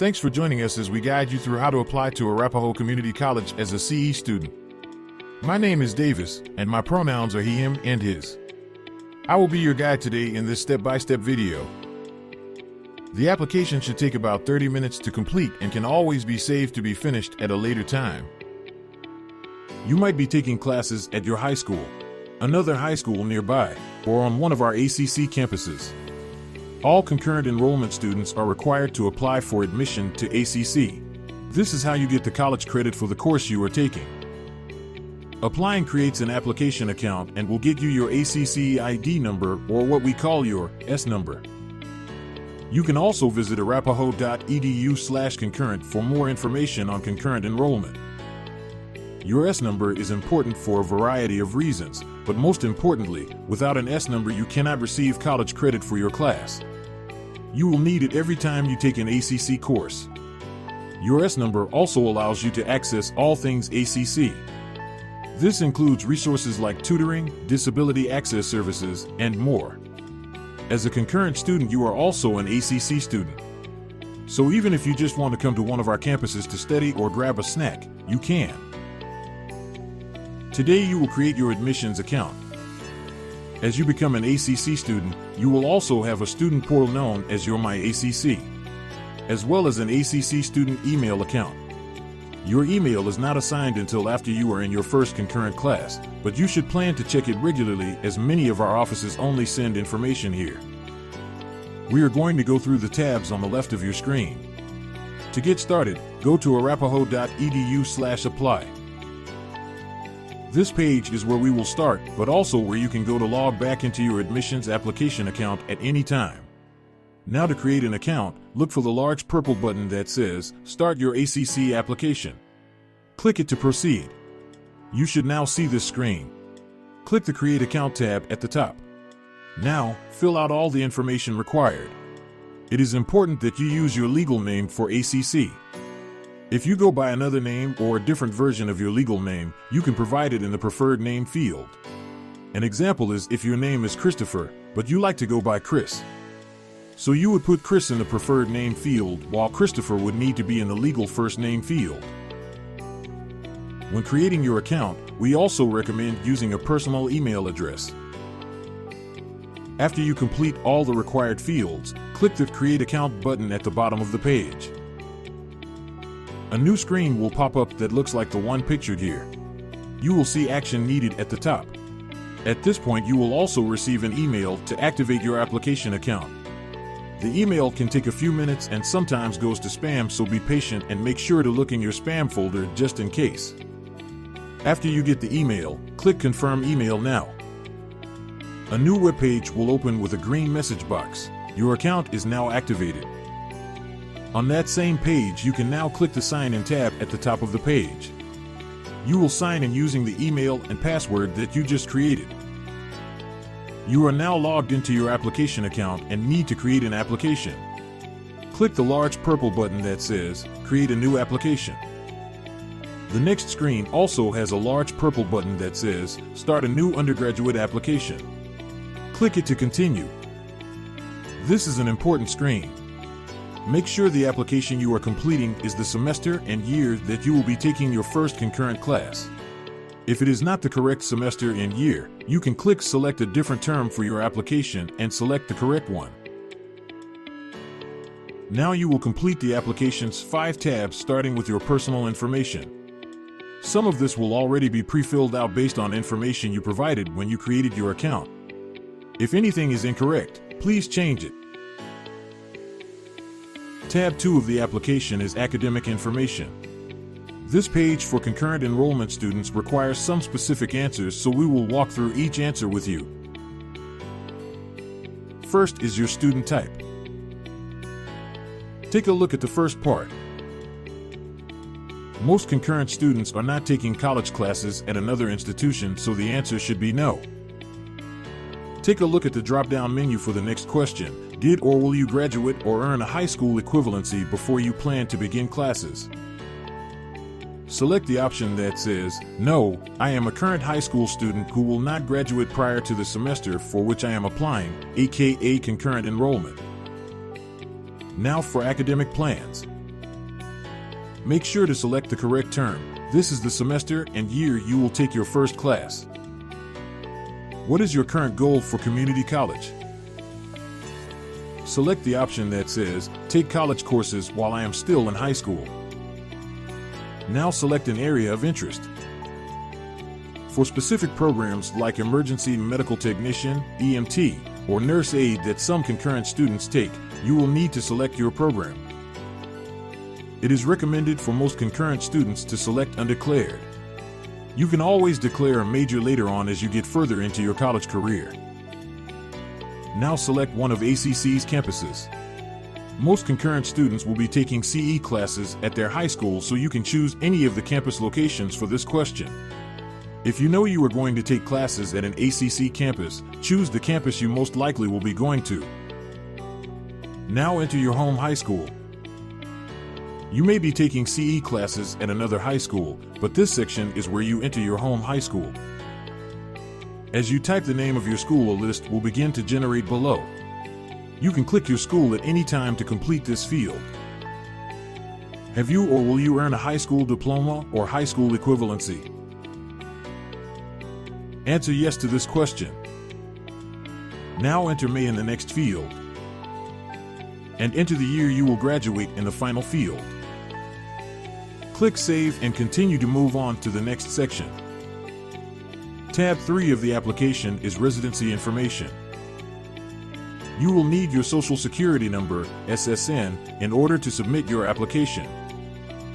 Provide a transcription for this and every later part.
Thanks for joining us as we guide you through how to apply to Arapahoe Community College as a CE student. My name is Davis, and my pronouns are he, him, and his. I will be your guide today in this step-by-step video. The application should take about 30 minutes to complete and can always be saved to be finished at a later time. You might be taking classes at your high school, another high school nearby, or on one of our ACC campuses. All concurrent enrollment students are required to apply for admission to ACC. This is how you get the college credit for the course you are taking. Applying creates an application account and will get you your ACC ID number, or what we call your S number. You can also visit arapahoe.edu/concurrent for more information on concurrent enrollment. Your S number is important for a variety of reasons, but most importantly, without an S number you cannot receive college credit for your class. You will need it every time you take an ACC course. Your S number also allows you to access all things ACC. This includes resources like tutoring, disability access services, and more. As a concurrent student, you are also an ACC student. So even if you just want to come to one of our campuses to study or grab a snack, you can. Today you will create your admissions account. As you become an ACC student, you will also have a student portal known as your My ACC, as well as an ACC student email account. Your email is not assigned until after you are in your first concurrent class, but you should plan to check it regularly as many of our offices only send information here. We are going to go through the tabs on the left of your screen. To get started, go to arapahoe.edu/apply. This page is where we will start, but also where you can go to log back into your admissions application account at any time. Now to create an account, look for the large purple button that says, Start your ACC application. Click it to proceed. You should now see this screen. Click the Create Account tab at the top. Now, fill out all the information required. It is important that you use your legal name for ACC. If you go by another name or a different version of your legal name, you can provide it in the preferred name field. An example is if your name is Christopher, but you like to go by Chris. So you would put Chris in the preferred name field, while Christopher would need to be in the legal first name field. When creating your account, we also recommend using a personal email address. After you complete all the required fields, click the Create Account button at the bottom of the page. A new screen will pop up that looks like the one pictured here. You will see Action Needed at the top. At this point, you will also receive an email to activate your application account. The email can take a few minutes and sometimes goes to spam, so be patient and make sure to look in your spam folder just in case. After you get the email, click Confirm Email Now. A new web page will open with a green message box. Your account is now activated. On that same page, you can now click the Sign In tab at the top of the page. You will sign in using the email and password that you just created. You are now logged into your application account and need to create an application. Click the large purple button that says Create a New Application. The next screen also has a large purple button that says Start a New Undergraduate Application. Click it to continue. This is an important screen. Make sure the application you are completing is the semester and year that you will be taking your first concurrent class. If it is not the correct semester and year, you can click Select a different term for your application and select the correct one. Now you will complete the application's 5 tabs, starting with your personal information. Some of this will already be pre-filled out based on information you provided when you created your account. If anything is incorrect, please change it. Tab 2 of the application is Academic Information. This page for concurrent enrollment students requires some specific answers, so we will walk through each answer with you. First is your student type. Take a look at the first part. Most concurrent students are not taking college classes at another institution, so the answer should be no. Take a look at the drop-down menu for the next question. Did or will you graduate or earn a high school equivalency before you plan to begin classes? Select the option that says, No, I am a current high school student who will not graduate prior to the semester for which I am applying, aka concurrent enrollment. Now for academic plans. Make sure to select the correct term. This is the semester and year you will take your first class. What is your current goal for community college? Select the option that says, Take college courses while I am still in high school. Now select an area of interest. For specific programs like Emergency Medical Technician, EMT, or Nurse Aide that some concurrent students take, you will need to select your program. It is recommended for most concurrent students to select Undeclared. You can always declare a major later on as you get further into your college career. Now select one of ACC's campuses. Most concurrent students will be taking CE classes at their high school, so you can choose any of the campus locations for this question. If you know you are going to take classes at an ACC campus, choose the campus you most likely will be going to. Now enter your home high school. You may be taking CE classes at another high school, but this section is where you enter your home high school. As you type the name of your school, a list will begin to generate below. You can click your school at any time to complete this field. Have you or will you earn a high school diploma or high school equivalency? Answer yes to this question. Now enter May in the next field. And enter the year you will graduate in the final field. Click Save and continue to move on to the next section. Tab 3 of the application is Residency Information. You will need your Social Security number, SSN, in order to submit your application.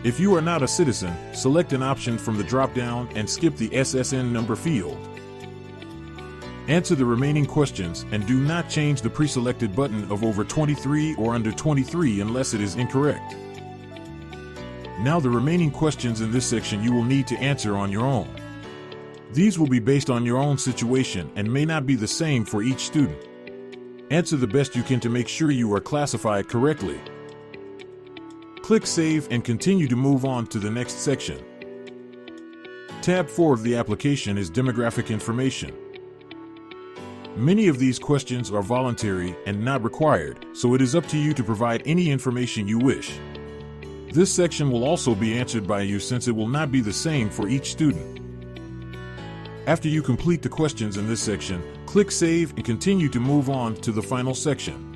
If you are not a citizen, select an option from the drop-down and skip the SSN number field. Answer the remaining questions and do not change the pre-selected button of over 23 or under 23 unless it is incorrect. Now the remaining questions in this section you will need to answer on your own. These will be based on your own situation and may not be the same for each student. Answer the best you can to make sure you are classified correctly. Click Save and continue to move on to the next section. Tab 4 of the application is Demographic Information. Many of these questions are voluntary and not required, so it is up to you to provide any information you wish. This section will also be answered by you since it will not be the same for each student. After you complete the questions in this section, click Save and continue to move on to the final section.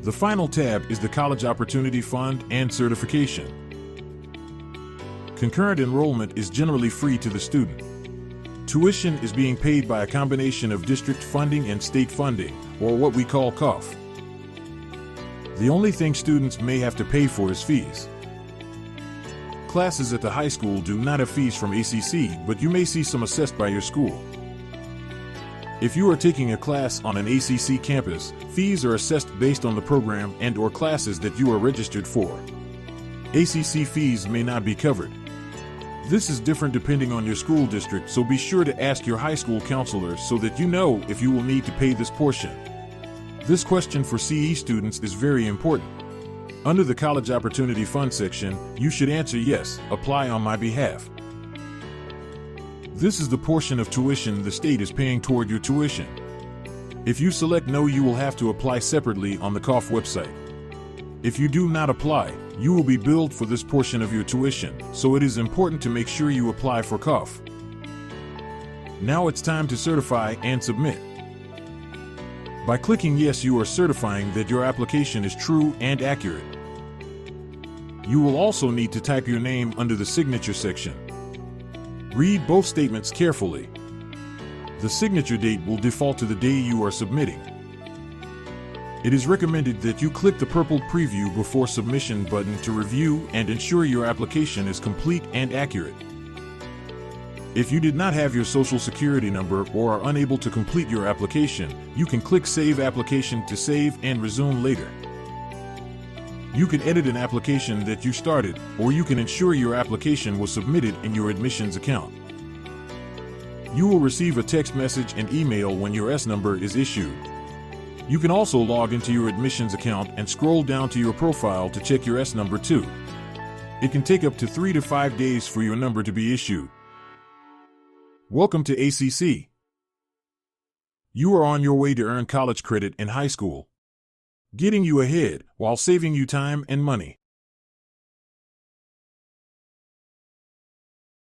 The final tab is the College Opportunity Fund and Certification. Concurrent enrollment is generally free to the student. Tuition is being paid by a combination of district funding and state funding, or what we call COF. The only thing students may have to pay for is fees. Classes at the high school do not have fees from ACC, but you may see some assessed by your school. If you are taking a class on an ACC campus, fees are assessed based on the program and/or classes that you are registered for. ACC fees may not be covered. This is different depending on your school district, so be sure to ask your high school counselor so that you know if you will need to pay this portion. This question for CE students is very important. Under the College Opportunity Fund section, you should answer yes, apply on my behalf. This is the portion of tuition the state is paying toward your tuition. If you select no, you will have to apply separately on the COF website. If you do not apply, you will be billed for this portion of your tuition, so it is important to make sure you apply for COF. Now it's time to certify and submit. By clicking yes, you are certifying that your application is true and accurate. You will also need to type your name under the signature section. Read both statements carefully. The signature date will default to the day you are submitting. It is recommended that you click the purple Preview Before Submission button to review and ensure your application is complete and accurate. If you did not have your Social Security number or are unable to complete your application, you can click Save Application to save and resume later. You can edit an application that you started, or you can ensure your application was submitted in your admissions account. You will receive a text message and email when your S number is issued. You can also log into your admissions account and scroll down to your profile to check your S number too. It can take up to 3 to 5 days for your number to be issued. Welcome to ACC. You are on your way to earn college credit in high school, getting you ahead while saving you time and money.